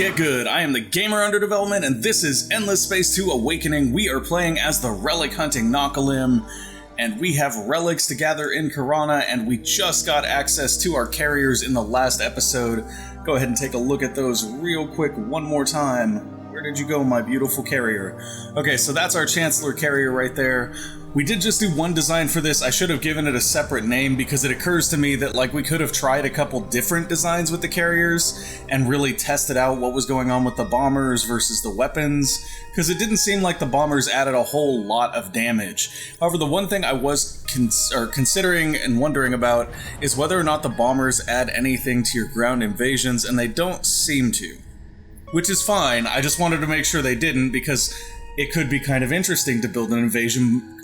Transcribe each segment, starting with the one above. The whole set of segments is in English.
get good. I am the gamer under development, and this is Endless Space 2 Awakening. We are playing as the relic hunting Nakalim, and we have relics to gather in Karana, and we just got access to our carriers in the last episode. Go ahead and take a look at those real quick one more time. Where did you go, my beautiful carrier? Okay, so that's our Chancellor carrier right there. We did just do one design for this. I should have given it a separate name because it occurs to me that we could have tried a couple different designs with the carriers and really tested out what was going on with the bombers versus the weapons, because it didn't seem like the bombers added a whole lot of damage. However, the one thing I was considering and wondering about is whether or not the bombers add anything to your ground invasions, and they don't seem to. Which is fine, I just wanted to make sure they didn't, because it could be kind of interesting to build an invasion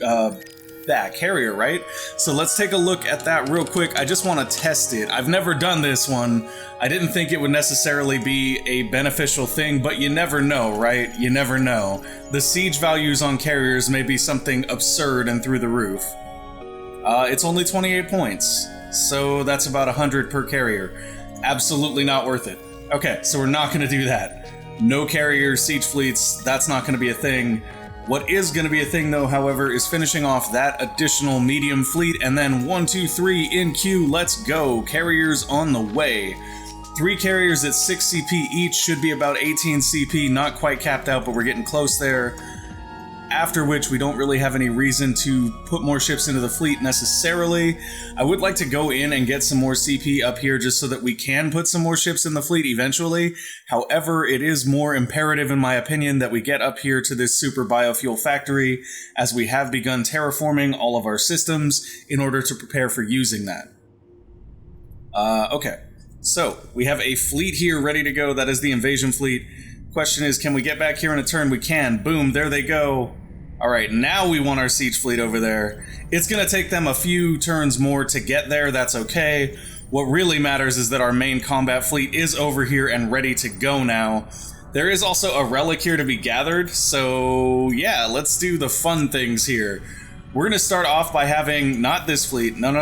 carrier, right? So let's take a look at that real quick. I just want to test it. I've never done this one. I didn't think it would necessarily be a beneficial thing, but you never know, right? You never know. The siege values on carriers may be something absurd and through the roof. It's only 28 points, so that's about 100 per carrier. Absolutely not worth it. Okay, so we're not going to do that. No carrier siege fleets, that's not going to be a thing. What is going to be a thing, though, however, is finishing off that additional medium fleet, and then 1, 2, 3 in queue, let's go. Carriers on the way. 3 carriers at 6 CP each should be about 18 CP, not quite capped out, but we're getting close there. After which, we don't really have any reason to put more ships into the fleet necessarily. I would like to go in and get some more CP up here just so that we can put some more ships in the fleet eventually. However, it is more imperative, in my opinion, that we get up here to this super biofuel factory, as we have begun terraforming all of our systems in order to prepare for using that. Okay, so we have a fleet here ready to go. That is the invasion fleet. Question is, can we get back here in a turn? We can. Boom, there they go. Alright, now we want our siege fleet over there. It's going to take them a few turns more to get there, that's okay. What really matters is that our main combat fleet is over here and ready to go now. There is also a relic here to be gathered, so yeah, let's do the fun things here. We're going to start off by having, not this fleet, no.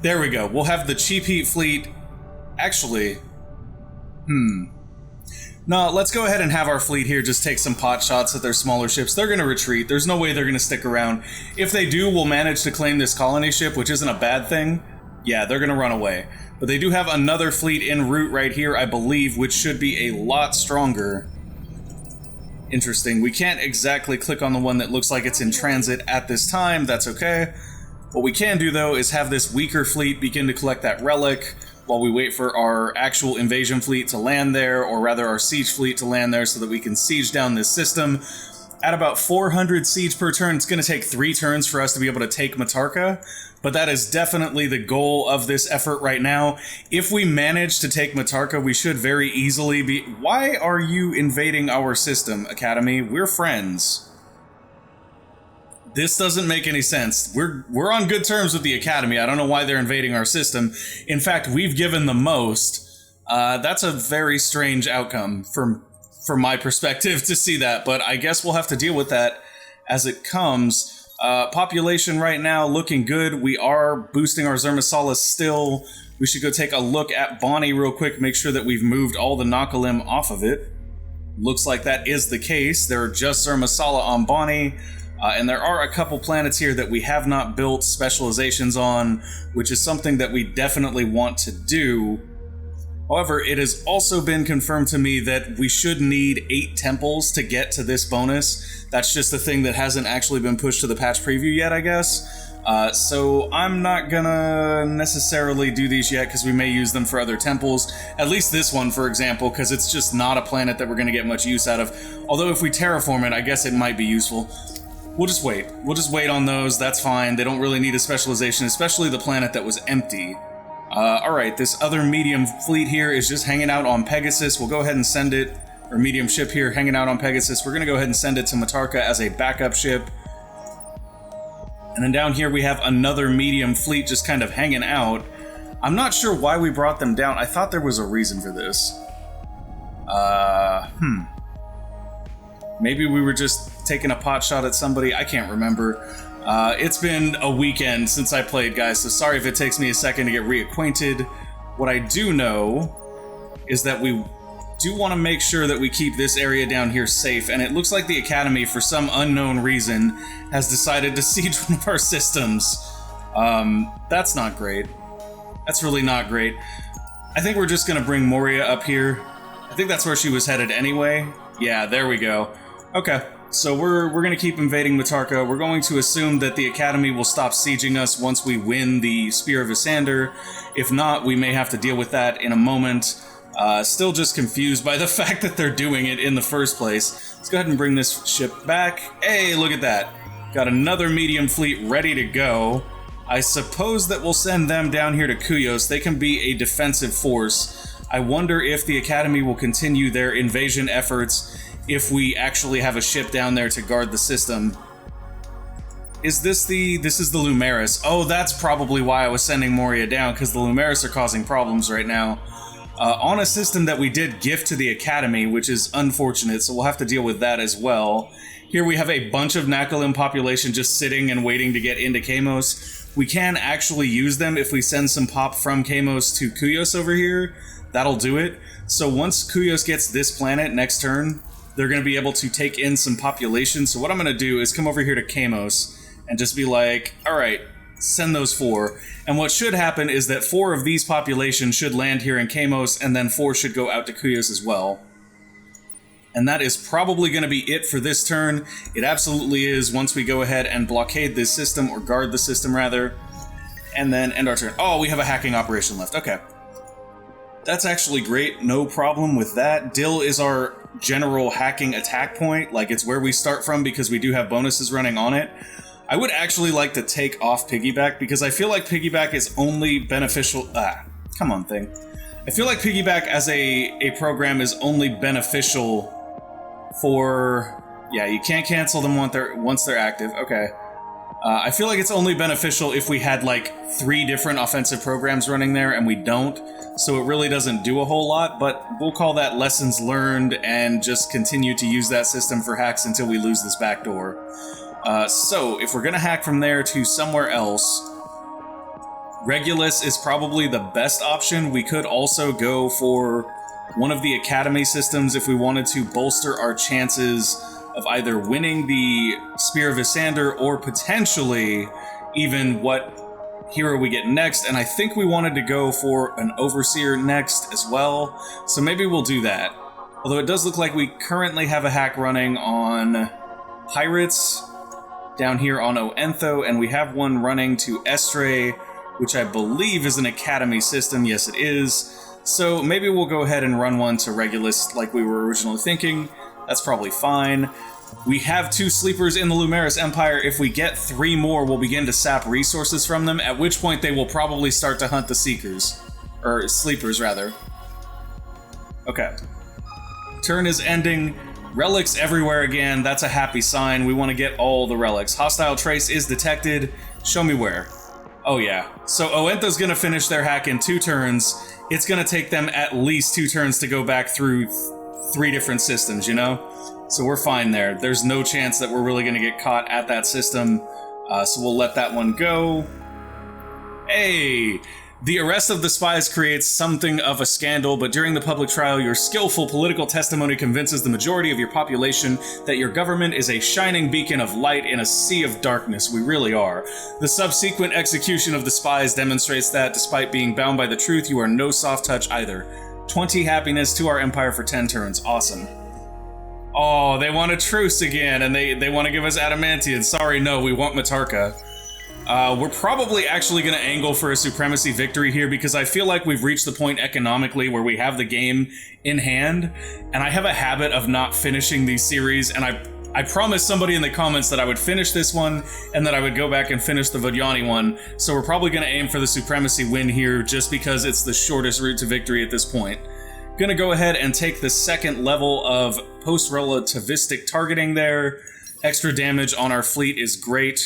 There we go, we'll have the cheap heat fleet. Actually, no, let's go ahead and have our fleet here just take some pot shots at their smaller ships. They're going to retreat. There's no way they're going to stick around. If they do, we'll manage to claim this colony ship, which isn't a bad thing. Yeah, they're going to run away. But they do have another fleet en route right here, I believe, which should be a lot stronger. Interesting. We can't exactly click on the one that looks like it's in transit at this time. That's okay. What we can do, though, is have this weaker fleet begin to collect that relic while we wait for our actual invasion fleet to land there, or rather our siege fleet to land there, so that we can siege down this system. At about 400 siege per turn, it's going to take 3 turns for us to be able to take Matarca, but that is definitely the goal of this effort right now. If we manage to take Matarca, we should very easily be... Why are you invading our system, Academy? We're friends. This doesn't make any sense. We're on good terms with the Academy. I don't know why they're invading our system. In fact, we've given the most. That's a very strange outcome from my perspective to see that, but I guess we'll have to deal with that as it comes. Population right now looking good. We are boosting our Zermasalas still. We should go take a look at Bonnie real quick, make sure that we've moved all the Nakalim off of it. Looks like that is the case. There are just Zermasala on Bonnie. And there are a couple planets here that we have not built specializations on, which is something that we definitely want to do. However, it has also been confirmed to me that we should need 8 temples to get to this bonus. That's just a thing that hasn't actually been pushed to the patch preview yet, I guess. So I'm not gonna necessarily do these yet, because we may use them for other temples. At least this one, for example, because it's just not a planet that we're gonna get much use out of. Although if we terraform it, I guess it might be useful. We'll just wait. We'll just wait on those. That's fine. They don't really need a specialization, especially the planet that was empty. Alright, this other medium fleet here is just hanging out on Pegasus. We'll go ahead and send it, or medium ship here hanging out on Pegasus. We're going to go ahead and send it to Matarca as a backup ship. And then down here we have another medium fleet just kind of hanging out. I'm not sure why we brought them down. I thought there was a reason for this. Maybe we were just taking a pot shot at somebody. I can't remember. It's been a weekend since I played, guys, so sorry if it takes me a second to get reacquainted. What I do know is that we do want to make sure that we keep this area down here safe, and it looks like the Academy, for some unknown reason, has decided to siege one of our systems. That's not great. That's really not great. I think we're just going to bring Moria up here. I think that's where she was headed anyway. Yeah, there we go. Okay, so we're going to keep invading Matarca. We're going to assume that the Academy will stop sieging us once we win the Spear of Isyander. If not, we may have to deal with that in a moment. Still just confused by the fact that they're doing it in the first place. Let's go ahead and bring this ship back. Hey, look at that. Got another medium fleet ready to go. I suppose that we'll send them down here to Kuyos. They can be a defensive force. I wonder if the Academy will continue their invasion efforts if we actually have a ship down there to guard the system. This is the Lumeris. Oh, that's probably why I was sending Moria down, because the Lumeris are causing problems right now. On a system that we did gift to the Academy, which is unfortunate, so we'll have to deal with that as well. Here we have a bunch of Nakalim population just sitting and waiting to get into Kamos. We can actually use them if we send some pop from Kamos to Kuyos over here. That'll do it. So once Kuyos gets this planet next turn, they're going to be able to take in some population. So what I'm going to do is come over here to Kamos and just be like, alright, send those 4. And what should happen is that 4 of these populations should land here in Kamos, and then 4 should go out to Kuyos as well. And that is probably going to be it for this turn. It absolutely is, once we go ahead and blockade this system, or guard the system rather, and then end our turn. Oh, we have a hacking operation left. Okay. That's actually great. No problem with that. Dill is our general hacking attack point. Like, it's where we start from because we do have bonuses running on it. I would actually like to take off Piggyback because I feel like Piggyback is only beneficial... come on, thing. I feel like Piggyback as a program is only beneficial for... Yeah, you can't cancel them once they're active. Okay. I feel like it's only beneficial if we had, like, 3 different offensive programs running there, and we don't. So it really doesn't do a whole lot, but we'll call that lessons learned and just continue to use that system for hacks until we lose this backdoor. So, if we're gonna hack from there to somewhere else, Regulus is probably the best option. We could also go for one of the Academy systems if we wanted to bolster our chances of either winning the Spear of Isyander or potentially even what hero we get next. And I think we wanted to go for an Overseer next as well, so maybe we'll do that. Although it does look like we currently have a hack running on Pirates down here on Oentho, and we have one running to Estre, which I believe is an Academy system. Yes, it is. So maybe we'll go ahead and run one to Regulus like we were originally thinking. That's probably fine. We have 2 sleepers in the Lumeris Empire. If we get 3 more, we'll begin to sap resources from them, at which point they will probably start to hunt the Seekers. Or Sleepers, rather. Okay. Turn is ending. Relics everywhere again. That's a happy sign. We want to get all the relics. Hostile trace is detected. Show me where. Oh yeah. So Oentho's gonna finish their hack in 2 turns. It's gonna take them at least 2 turns to go back through 3 different systems, you know? So we're fine there. There's no chance that we're really gonna get caught at that system. So we'll let that one go. Hey! The arrest of the spies creates something of a scandal, but during the public trial, your skillful political testimony convinces the majority of your population that your government is a shining beacon of light in a sea of darkness. We really are. The subsequent execution of the spies demonstrates that, despite being bound by the truth, you are no soft touch either. 20 happiness to our empire for 10 turns. Awesome. Oh, they want a truce again, and they want to give us Adamantian. Sorry, no, we want Matarca. We're probably actually going to angle for a supremacy victory here because I feel like we've reached the point economically where we have the game in hand, and I have a habit of not finishing these series, and I promised somebody in the comments that I would finish this one and that I would go back and finish the Vodyani one, so we're probably going to aim for the supremacy win here just because it's the shortest route to victory at this point. Gonna go ahead and take the 2nd level of post-relativistic targeting there. Extra damage on our fleet is great.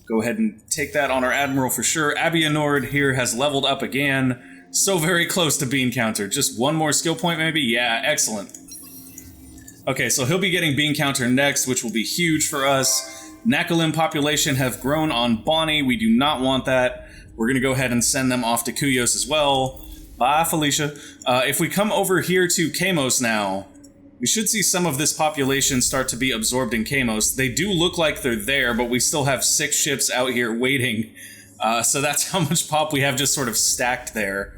Go ahead and take that on our Admiral for sure. Abianord here has leveled up again. So very close to Bean Counter. Just 1 more skill point maybe? Yeah, excellent. Okay, so he'll be getting Bean Counter next, which will be huge for us. Nakalim population have grown on Bonnie. We do not want that. We're going to go ahead and send them off to Kuyos as well. Bye, Felicia. If we come over here to Kamos now, we should see some of this population start to be absorbed in Kamos. They do look like they're there, but we still have 6 ships out here waiting. So that's how much pop we have just sort of stacked there.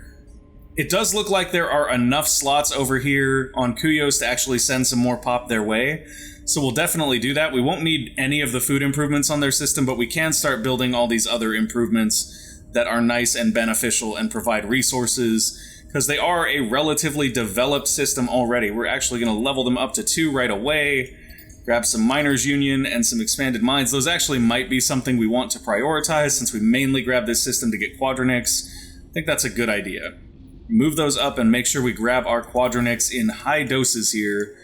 It does look like there are enough slots over here on Kuyos to actually send some more pop their way. So we'll definitely do that. We won't need any of the food improvements on their system, but we can start building all these other improvements that are nice and beneficial and provide resources, because they are a relatively developed system already. We're actually going to level them up to 2 right away, grab some Miners Union and some expanded mines. Those actually might be something we want to prioritize since we mainly grabbed this system to get Quadronix. I think that's a good idea. Move those up and make sure we grab our Quadronix in high doses here.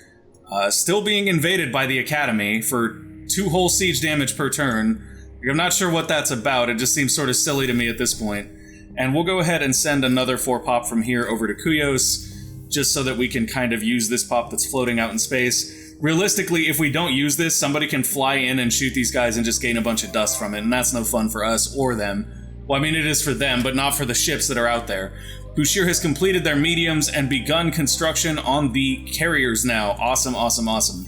Still being invaded by the Academy for 2 whole siege damage per turn. I'm not sure what that's about. It just seems sort of silly to me at this point. And we'll go ahead and send another 4 pop from here over to Kuyos, just so that we can kind of use this pop that's floating out in space. Realistically, if we don't use this, somebody can fly in and shoot these guys and just gain a bunch of dust from it, and that's no fun for us or them. Well, I mean, it is for them, but not for the ships that are out there. Bouchier has completed their mediums and begun construction on the carriers now. Awesome, awesome, awesome.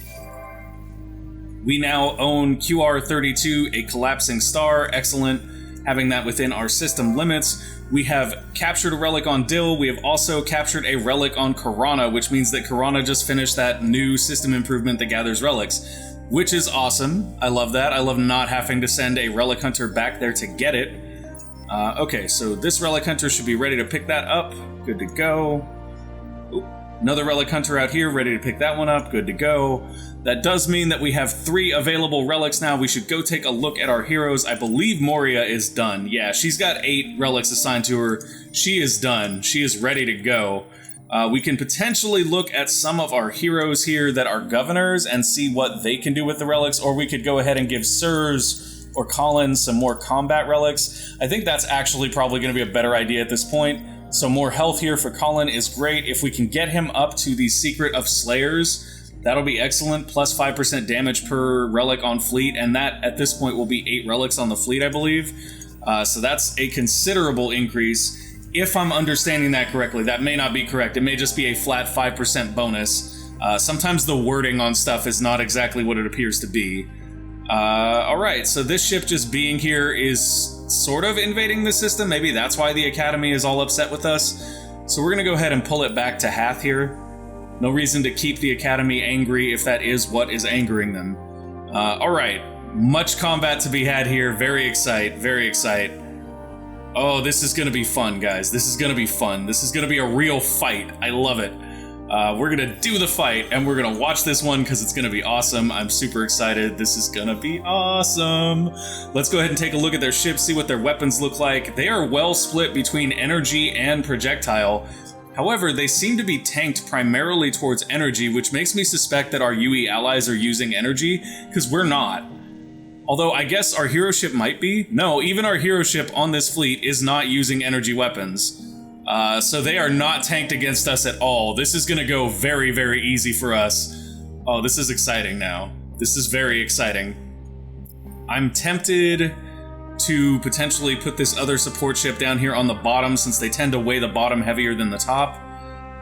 We now own QR32, a collapsing star. Excellent. Having that within our system limits. We have captured a relic on Dill. We have also captured a relic on Karana, which means that Karana just finished that new system improvement that gathers relics, which is awesome. I love that. I love not having to send a relic hunter back there to get it. Okay, so this relic hunter should be ready to pick that up. Good to go. Ooh, another relic hunter out here ready to pick that one up. Good to go. That does mean that we have 3 available relics now. We should go take a look at our heroes. I believe Moria is done. Yeah, she's got 8 relics assigned to her. She is done. She is ready to go. We can potentially look at some of our heroes here that are governors and see what they can do with the relics, or we could go ahead and give Sirs or Colin some more combat relics. I think that's actually probably going to be a better idea at this point. So more health here for Colin is great. If we can get him up to the Secret of Slayers, that'll be excellent. Plus 5% damage per relic on fleet, and that at this point will be 8 relics on the fleet, I believe. So that's a considerable increase. If I'm understanding that correctly, that may not be correct. It may just be a flat 5% bonus. Sometimes the wording on stuff is not exactly what it appears to be. Alright, so this ship just being here is sort of invading the system. Maybe that's why the Academy is all upset with us. So we're going to go ahead and pull it back to Hath here. No reason to keep the Academy angry if that is what is angering them. Alright, much combat to be had here. Very excited, very excited. Oh, this is going to be fun, guys. This is going to be fun. This is going to be a real fight. I love it. We're going to do the fight, and we're going to watch this one because it's going to be awesome. I'm super excited. This is going to be awesome. Let's go ahead and take a look at their ships, see what their weapons look like. They are well split between energy and projectile. However, they seem to be tanked primarily towards energy, which makes me suspect that our UE allies are using energy, because we're not. Although, I guess our hero ship might be. No, even our hero ship on this fleet is not using energy weapons. So they are not tanked against us at all. This is going to go very, very easy for us. Oh, this is exciting now. This is very exciting. I'm tempted to potentially put this other support ship down here on the bottom, since they tend to weigh the bottom heavier than the top.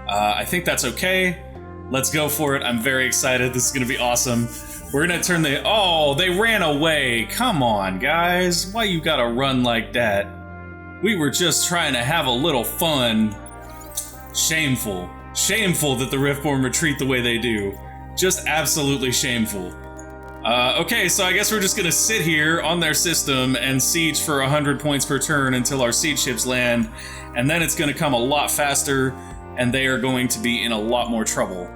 I think that's okay. Let's go for it. I'm very excited. This is going to be awesome. We're going to turn the... Oh, they ran away. Come on, guys. Why you gotta run like that? We were just trying to have a little fun. Shameful. Shameful that the Riftborn retreat the way they do. Just absolutely shameful. Okay, so I guess we're just gonna sit here on their system and siege for 100 points per turn until our siege ships land, and then it's gonna come a lot faster, and they are going to be in a lot more trouble.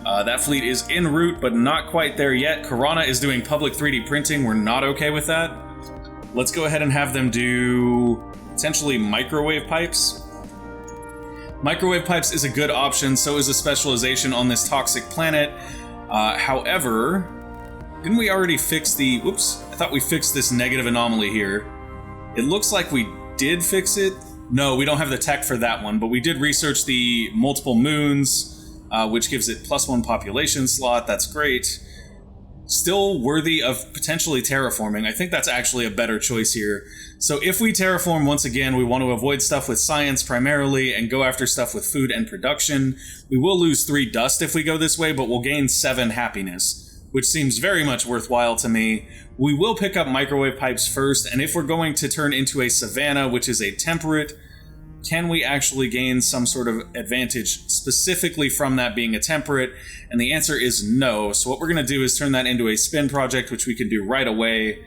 That fleet is en route, but not quite there yet. Karana is doing public 3D printing. We're not okay with that. Let's go ahead and have them do potentially microwave pipes. Microwave pipes is a good option, so is a specialization on this toxic planet. However, didn't we already fix the... Whoops, I thought we fixed this negative anomaly here. It looks like we did fix it. No, we don't have the tech for that one, but we did research the multiple moons, which gives it +1 population slot. That's great. still worthy of potentially terraforming. I think that's actually a better choice here. So if we terraform, once again, we want to avoid stuff with science primarily and go after stuff with food and production. We will lose 3 dust if we go this way, but we'll gain 7 happiness, which seems very much worthwhile to me. We will pick up microwave pipes first, and if we're going to turn into a savanna, which is a temperate, can we actually gain some sort of advantage specifically from that being a temperate? And the answer is no. So what we're going to do is turn that into a spin project, which we can do right away,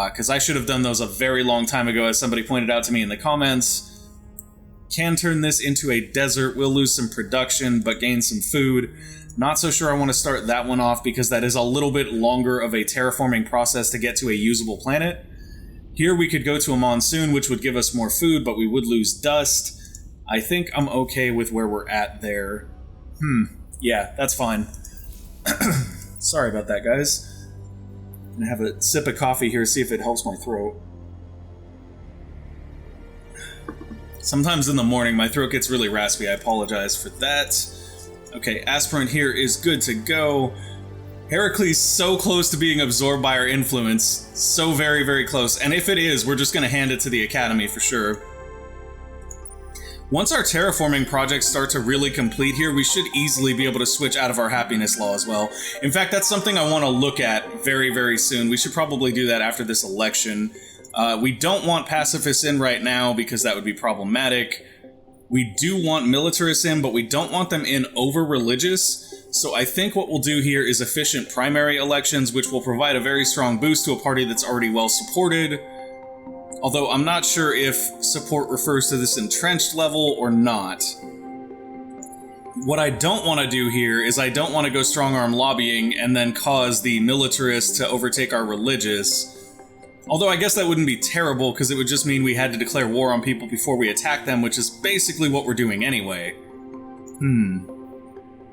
because I should have done those a very long time ago, as somebody pointed out to me in the comments. Can turn this into a desert. We'll lose some production, but gain some food. Not so sure I want to start that one off, because that is a little bit longer of a terraforming process to get to a usable planet. Here we could go to a monsoon, which would give us more food, but we would lose dust. I think I'm okay with where we're at there. Yeah, that's fine. Sorry about that, guys. I'm gonna have a sip of coffee here, see if it helps my throat. Sometimes in the morning, my throat gets really raspy. I apologize for that. Okay, aspirant here is good to go. Heracles so close to being absorbed by our influence. So very, very close. And if it is, we're just going to hand it to the Academy for sure. Once our terraforming projects start to really complete here, we should easily be able to switch out of our happiness law as well. In fact, that's something I want to look at very, very soon. We should probably do that after this election. We don't want pacifists in right now because that would be problematic. We do want militarists in, but we don't want them in over-religious. So I think what we'll do here is efficient primary elections, which will provide a very strong boost to a party that's already well supported. Although I'm not sure if support refers to this entrenched level or not. What I don't want to do here is I don't want to go strong-arm lobbying and then cause the militarists to overtake our religious. Although I guess that wouldn't be terrible, because it would just mean we had to declare war on people before we attack them, which is basically what we're doing anyway.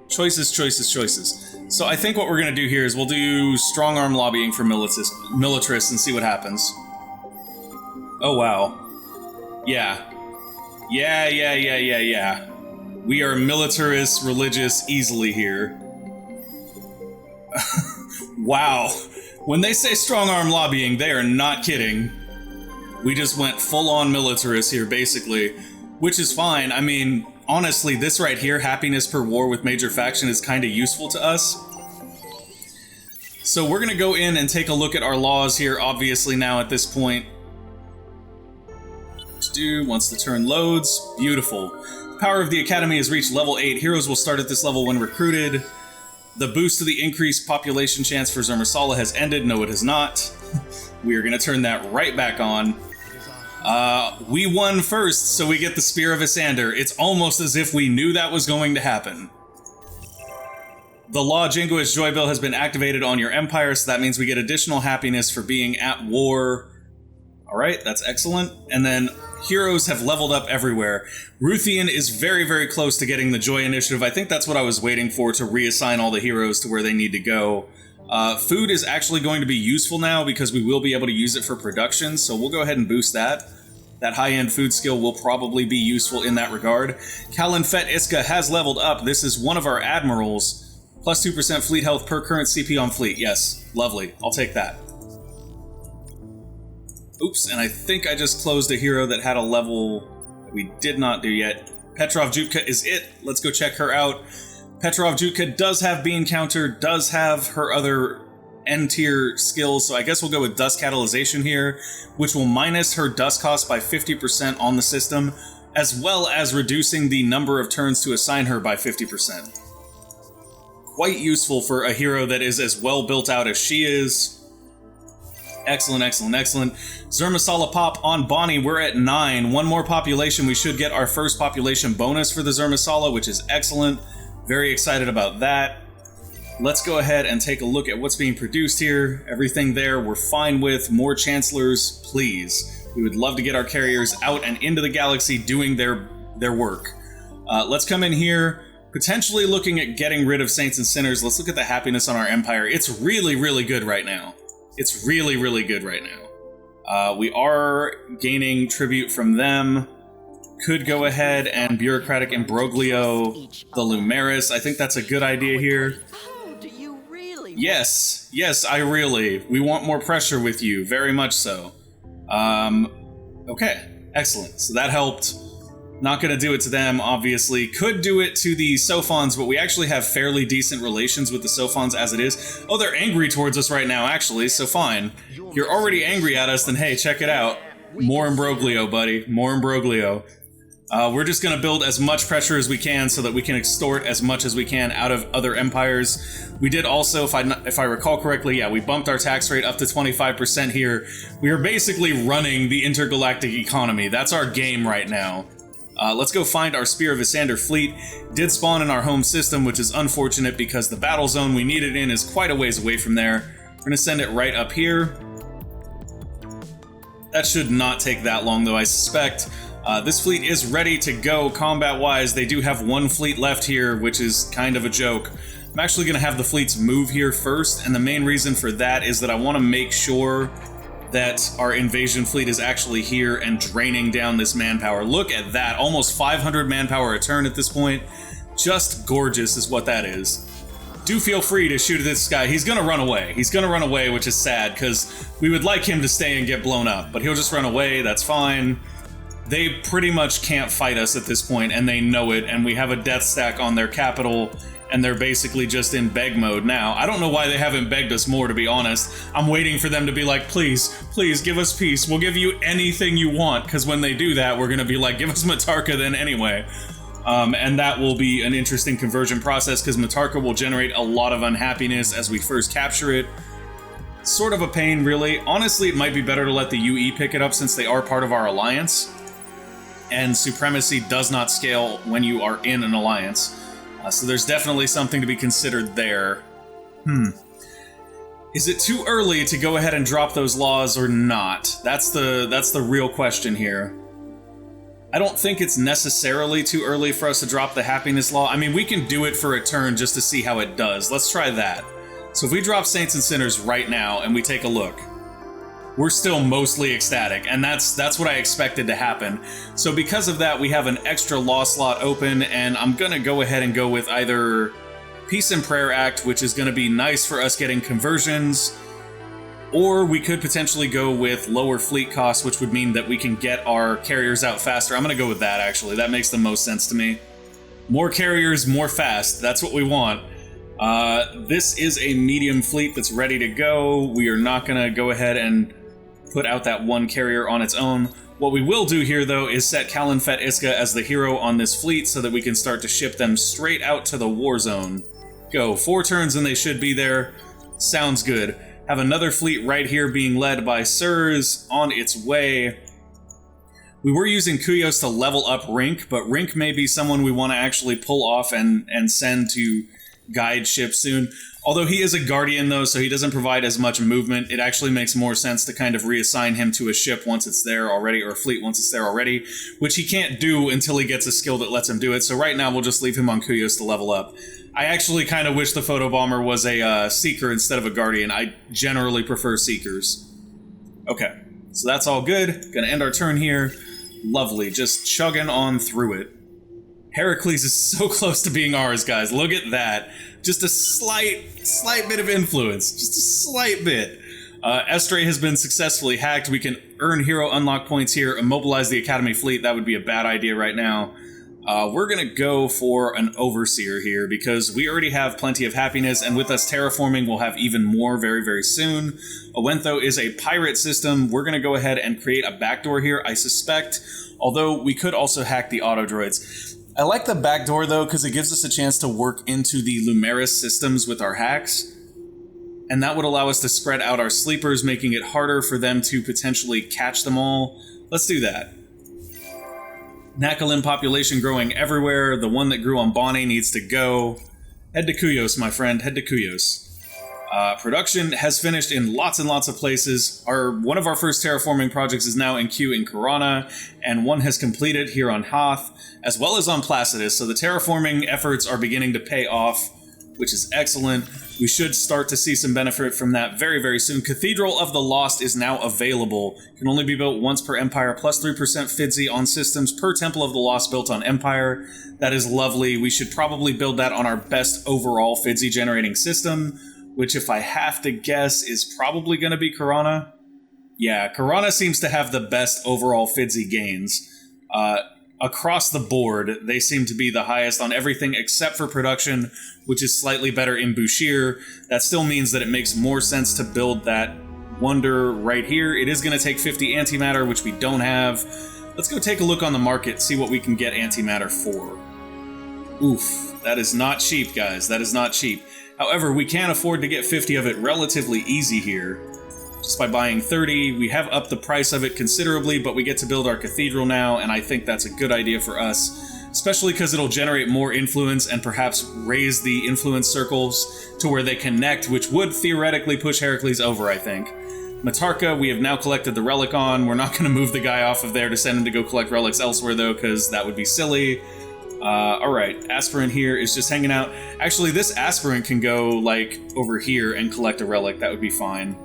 Choices, choices, choices. So I think what we're going to do here is we'll do strong-arm lobbying for militarists and see what happens. Oh, wow. Yeah. Yeah. We are militarist, religious easily here. Wow. When they say strong-arm lobbying, they are not kidding. We just went full-on militarist here, basically. Which is fine. I mean, honestly, this right here, happiness per war with major faction, is kind of useful to us. So we're going to go in and take a look at our laws here, obviously, now at this point. Once the turn loads. Beautiful. Power of the Academy has reached level 8. Heroes will start at this level when recruited. The boost to the increased population chance for Zermasala has ended. No, it has not. We are going to turn that right back on. We won first, so we get the Spear of Isyander. It's almost as if we knew that was going to happen. The Law Jingoist Joy Bill has been activated on your empire, so that means we get additional happiness for being at war. Alright, that's excellent. And then heroes have leveled up everywhere. Ruthian is very, very close to getting the Joy Initiative. I think that's what I was waiting for, to reassign all the heroes to where they need to go. Food is actually going to be useful now because we will be able to use it for production, so we'll go ahead and boost that. That high-end food skill will probably be useful in that regard. Kalin Fet Iska has leveled up. This is one of our admirals. Plus 2% fleet health per current CP on fleet. Yes, lovely. I'll take that. Oops, and I think I just closed a hero that had a level that we did not do yet. Petrov Jutka is it. Let's go check her out. Petrov Jutka does have Bean Counter, does have her other N-tier skills, so I guess we'll go with Dust Catalyzation here, which will minus her dust cost by 50% on the system, as well as reducing the number of turns to assign her by 50%. Quite useful for a hero that is as well built out as she is. Excellent, excellent, excellent. Zermasala Pop on Bonnie, we're at 9. One more population, we should get our first population bonus for the Zermasala, which is excellent. Very excited about that. Let's go ahead and take a look at what's being produced here. Everything there we're fine with. More Chancellors, please. We would love to get our carriers out and into the galaxy doing their work. Let's come in here, potentially looking at getting rid of Saints and Sinners. Let's look at the happiness on our Empire. It's really, really good right now. It's really, really good right now. We are gaining tribute from them. Could go ahead and bureaucratic imbroglio the Lumeris. I think that's a good idea here. How do you really Yes, yes, I really. We want more pressure with you, very much so. Okay, excellent. So that helped. Not gonna do it to them, obviously. Could do it to the Sophons, but we actually have fairly decent relations with the Sophons as it is. Oh, they're angry towards us right now, actually, so fine. If you're already angry at us, then hey, check it out. More imbroglio, buddy. More imbroglio. We're just going to build as much pressure as we can so that we can extort as much as we can out of other empires. We did also, if I recall correctly, yeah, we bumped our tax rate up to 25% here. We are basically running the intergalactic economy. That's our game right now. Let's go find our Spear of Isyander fleet. Did spawn in our home system, which is unfortunate because the battle zone we need it in is quite a ways away from there. We're going to send it right up here. That should not take that long, though, I suspect. This fleet is ready to go combat-wise. They do have one fleet left here, which is kind of a joke. I'm actually going to have the fleets move here first, and the main reason for that is that I want to make sure that our invasion fleet is actually here and draining down this manpower. Look at that, almost 500 manpower a turn at this point. Just gorgeous is what that is. Do feel free to shoot at this guy. He's going to run away. He's going to run away, which is sad, because we would like him to stay and get blown up, but he'll just run away. That's fine. They pretty much can't fight us at this point, and they know it, and we have a death stack on their capital, and they're basically just in beg mode now. I don't know why they haven't begged us more, to be honest. I'm waiting for them to be like, please, please give us peace. We'll give you anything you want, because when they do that, we're going to be like, give us Matarca then anyway. And that will be an interesting conversion process, because Matarca will generate a lot of unhappiness as we first capture it. Sort of a pain, really. Honestly, it might be better to let the UE pick it up since they are part of our alliance. And supremacy does not scale when you are in an alliance. So there's definitely something to be considered there. Is it too early to go ahead and drop those laws or not? That's the real question here. I don't think it's necessarily too early for us to drop the happiness law. I mean, we can do it for a turn just to see how it does. Let's try that. So if we drop Saints and Sinners right now and we take a look, we're still mostly ecstatic, and that's what I expected to happen. So because of that, we have an extra law slot open, and I'm gonna go ahead and go with either Peace and Prayer Act, which is gonna be nice for us getting conversions, or we could potentially go with lower fleet costs, which would mean that we can get our carriers out faster. I'm gonna go with that, actually. That makes the most sense to me. More carriers, more fast. That's what we want. This is a medium fleet that's ready to go. We are not gonna go ahead and put out that one carrier on its own. What we will do here, though, is set Kalin Fet Iska as the hero on this fleet so that we can start to ship them straight out to the war zone. Go. 4 turns and they should be there. Sounds good. Have another fleet right here being led by Sirs on its way. We were using Kuyos to level up Rink, but Rink may be someone we want to actually pull off and send to guide ship soon. Although he is a Guardian, though, so he doesn't provide as much movement, it actually makes more sense to kind of reassign him to a ship once it's there already, or a fleet once it's there already, which he can't do until he gets a skill that lets him do it, so right now we'll just leave him on Kuyos to level up. I actually kind of wish the Photobomber was a Seeker instead of a Guardian. I generally prefer Seekers. Okay, so that's all good. Gonna end our turn here. Lovely, just chugging on through it. Heracles is so close to being ours, guys. Look at that. Just a slight bit of influence. Just a slight bit. Estray has been successfully hacked. We can earn hero unlock points here, immobilize the Academy fleet. That would be a bad idea right now. We're going to go for an Overseer here because we already have plenty of happiness, and with us terraforming, we'll have even more very, very soon. Owentho is a pirate system. We're going to go ahead and create a backdoor here, I suspect, although we could also hack the Autodroids. I like the backdoor, though, because it gives us a chance to work into the Lumeris systems with our hacks, and that would allow us to spread out our sleepers, making it harder for them to potentially catch them all. Let's do that. Nakalim population growing everywhere. The one that grew on Bonnie needs to go. Head to Kuyos, my friend. Head to Kuyos. Production has finished in lots and lots of places. One of our first terraforming projects is now in queue in Corona, and one has completed here on Hoth, as well as on Placidus. So the terraforming efforts are beginning to pay off, which is excellent. We should start to see some benefit from that very, very soon. Cathedral of the Lost is now available. Can only be built once per Empire, plus 3% FIDSI on systems per Temple of the Lost built on Empire. That is lovely. We should probably build that on our best overall FIDSI generating system, which if I have to guess is probably going to be Karana. Yeah, Karana seems to have the best overall Fidzy gains. Across the board, they seem to be the highest on everything except for production, which is slightly better in Bushir. That still means that it makes more sense to build that wonder right here. It is going to take 50 antimatter, which we don't have. Let's go take a look on the market, see what we can get antimatter for. Oof, that is not cheap, guys. That is not cheap. However, we can afford to get 50 of it relatively easy here. Just by buying 30, we have upped the price of it considerably, but we get to build our cathedral now, and I think that's a good idea for us, especially because it'll generate more influence and perhaps raise the influence circles to where they connect, which would theoretically push Heracles over, I think. Matarca, we have now collected the relic on. We're not going to move the guy off of there to send him to go collect relics elsewhere, though, because that would be silly. Alright, Aspirant here is just hanging out. Actually, this Aspirant can go, like, over here and collect a relic. That would be fine.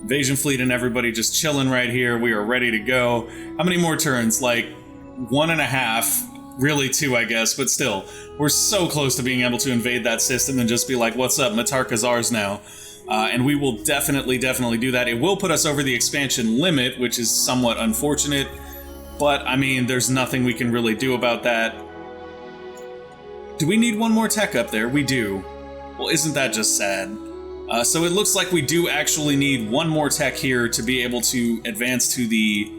Invasion fleet and everybody just chilling right here. We are ready to go. How many more turns? Like 1.5. Really 2, I guess, but still. We're so close to being able to invade that system and just be like, what's up, Matarca's ours now. And we will definitely do that. It will put us over the expansion limit, which is somewhat unfortunate. But, I mean, there's nothing we can really do about that. Do we need one more tech up there? We do. Well, isn't that just sad? So it looks like we do actually need one more tech here to be able to advance to the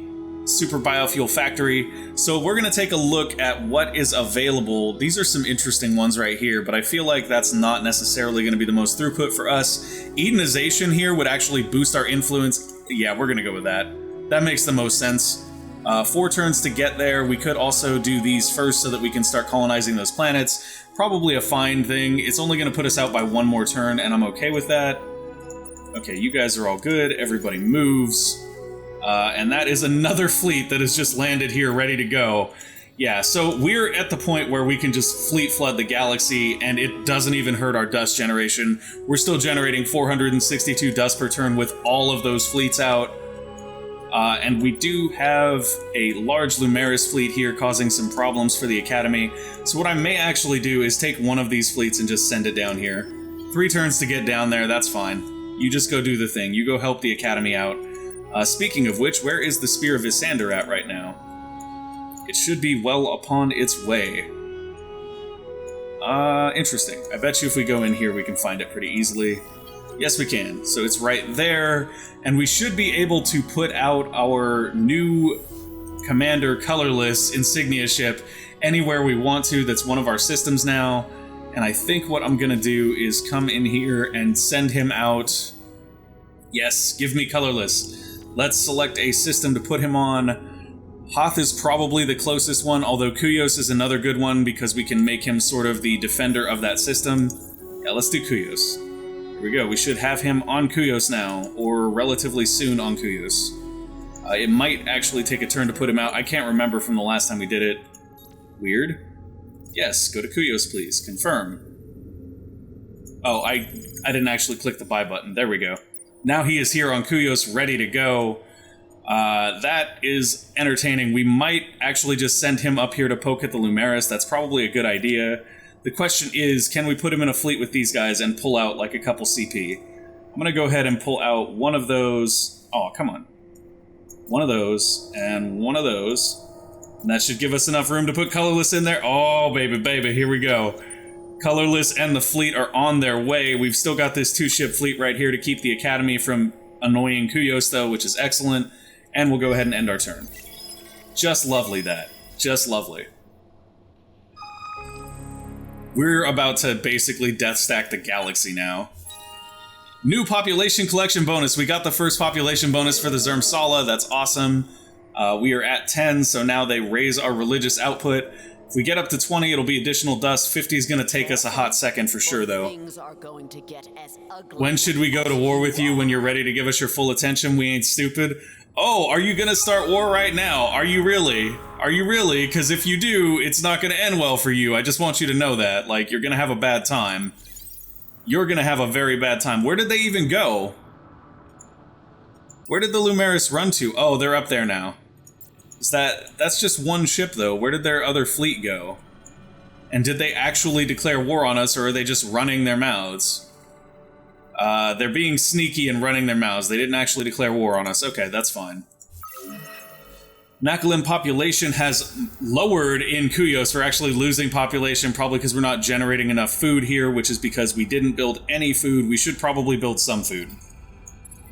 Super Biofuel Factory. So we're going to take a look at what is available. These are some interesting ones right here, but I feel like that's not necessarily going to be the most throughput for us. Edenization here would actually boost our influence. Yeah, we're going to go with that. That makes the most sense. 4 turns to get there. We could also do these first so that we can start colonizing those planets. Probably a fine thing. It's only going to put us out by 1 more turn, and I'm okay with that. Okay, you guys are all good. Everybody moves. And that is another fleet that has just landed here ready to go. Yeah, so we're at the point where we can just fleet flood the galaxy, and it doesn't even hurt our dust generation. We're still generating 462 dust per turn with all of those fleets out. And we do have a large Lumeris fleet here causing some problems for the Academy. So what I may actually do is take one of these fleets and just send it down here. 3 turns to get down there, that's fine. You just go do the thing. You go help the Academy out. Speaking of which, where is the Spear of Isyander at right now? It should be well upon its way. Interesting. I bet you if we go in here we can find it pretty easily. Yes, we can. So it's right there, and we should be able to put out our new Commander Colorless insignia ship anywhere we want to. That's one of our systems now, and I think what I'm gonna do is come in here and send him out. Yes, give me Colorless. Let's select a system to put him on. Hoth is probably the closest one, although Kuyos is another good one because we can make him sort of the defender of that system. Yeah, let's do Kuyos. Here we go. We should have him on Kuyos now, or relatively soon on Kuyos. It might actually take a turn to put him out. I can't remember from the last time we did it. Weird. Yes, go to Kuyos, please. Confirm. Oh, I didn't actually click the buy button. There we go. Now he is here on Kuyos, ready to go. That is entertaining. We might actually just send him up here to poke at the Lumeris. That's probably a good idea. The question is, can we put him in a fleet with these guys and pull out like a couple CP? I'm going to go ahead and pull out one of those. Oh, come on. One of those and one of those. And that should give us enough room to put Colorless in there. Oh, baby, baby, here we go. Colorless and the fleet are on their way. We've still got this 2-ship fleet right here to keep the Academy from annoying Kuyos, though, which is excellent. And we'll go ahead and end our turn. Just lovely, that. Just lovely. We're about to basically death stack the galaxy now. New population collection bonus. We got the first population bonus for the Zermsala. That's awesome. We are at 10, so now they raise our religious output. If we get up to 20, it'll be additional dust. 50 is going to take us a hot second for sure, though. When should we go to war with you? When you're ready to give us your full attention? We ain't stupid. Oh, are you going to start war right now? Are you really? Are you really? Because if you do, it's not going to end well for you. I just want you to know that. Like, you're going to have a bad time. You're going to have a very bad time. Where did they even go? Where did the Lumeris run to? Oh, they're up there now. That's just one ship, though. Where did their other fleet go? And did they actually declare war on us, or are they just running their mouths? They're being sneaky and running their mouths. They didn't actually declare war on us. Okay, that's fine. Nakalim population has lowered in Kuyos. We're actually losing population, probably because we're not generating enough food here, which is because we didn't build any food. We should probably build some food.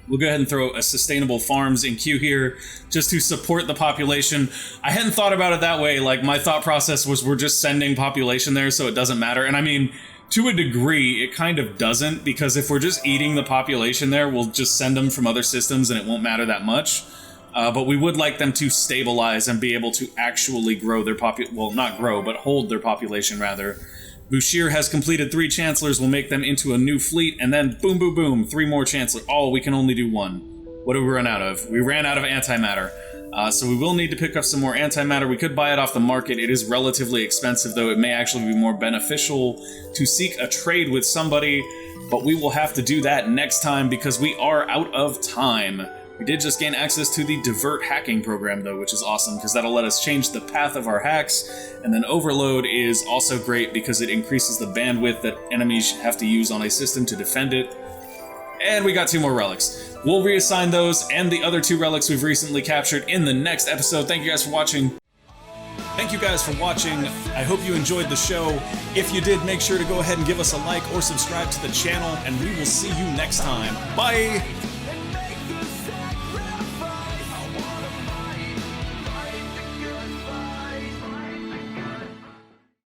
We'll go ahead and throw a sustainable farms in queue here, just to support the population. I hadn't thought about it that way. Like, my thought process was we're just sending population there, so it doesn't matter. And I mean, to a degree, it kind of doesn't, because if we're just eating the population there, we'll just send them from other systems and it won't matter that much. But we would like them to stabilize and be able to actually grow their well, not grow, but hold their population, rather. Bushir has completed 3 Chancellors. We'll make them into a new fleet, and then boom, boom, boom, 3 more Chancellors. Oh, we can only do 1. What did we run out of? We ran out of antimatter. So we will need to pick up some more antimatter. We could buy it off the market. It is relatively expensive, though. It may actually be more beneficial to seek a trade with somebody, but we will have to do that next time because we are out of time. We did just gain access to the divert hacking program, though, which is awesome because that'll let us change the path of our hacks. And then overload is also great because it increases the bandwidth that enemies have to use on a system to defend it. And we got 2 more relics. We'll reassign those and the other 2 relics we've recently captured in the next episode. Thank you guys for watching. Thank you guys for watching. I hope you enjoyed the show. If you did, make sure to go ahead and give us a like or subscribe to the channel, and we will see you next time. Bye!